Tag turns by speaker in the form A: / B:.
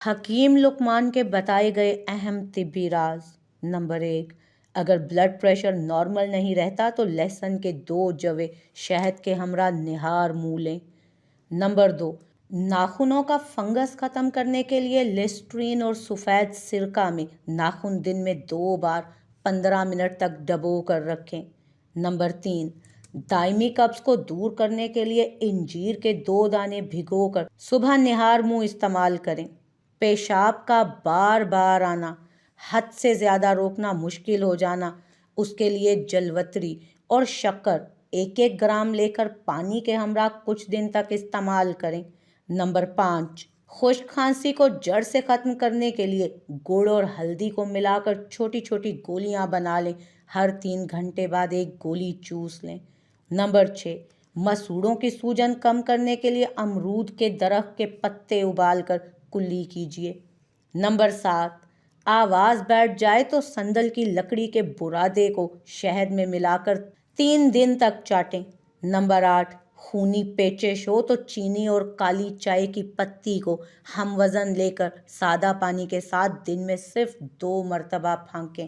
A: حکیم لقمان کے بتائے گئے اہم طبی راز۔ نمبر 1، اگر بلڈ پریشر نارمل نہیں رہتا تو لہسن کے 2 جوے شہد کے ہمراہ نہار منہ لیں۔ نمبر 2، ناخنوں کا فنگس ختم کرنے کے لیے لسٹرین اور سفید سرکہ میں ناخن دن میں 2 بار 15 منٹ تک ڈبو کر رکھیں۔ نمبر 3، دائمی قبض کو دور کرنے کے لیے انجیر کے 2 دانے بھگو کر صبح نہار منہ استعمال کریں۔ پیشاب کا بار بار آنا، حد سے زیادہ روکنا مشکل ہو جانا، اس کے لیے جلوتری اور شکر 1 گرام لے کر پانی کے ہمراہ کچھ دن تک استعمال کریں۔ نمبر 5، خشک کھانسی کو جڑ سے ختم کرنے کے لیے گڑ اور ہلدی کو ملا کر چھوٹی چھوٹی گولیاں بنا لیں، ہر 3 گھنٹے بعد 1 گولی چوس لیں۔ نمبر 6، مسوڑوں کی سوجن کم کرنے کے لیے امرود کے درخت کے پتے ابال کر کلی کیجیے۔ نمبر 7، آواز بیٹھ جائے تو سندل کی لکڑی کے برادے کو شہد میں ملا کر 3 دن تک چاٹیں۔ نمبر 8، خونی پیچش ہو تو چینی اور کالی چائے کی پتی کو ہم وزن لے کر سادہ پانی کے ساتھ دن میں صرف 2 مرتبہ پھینکیں۔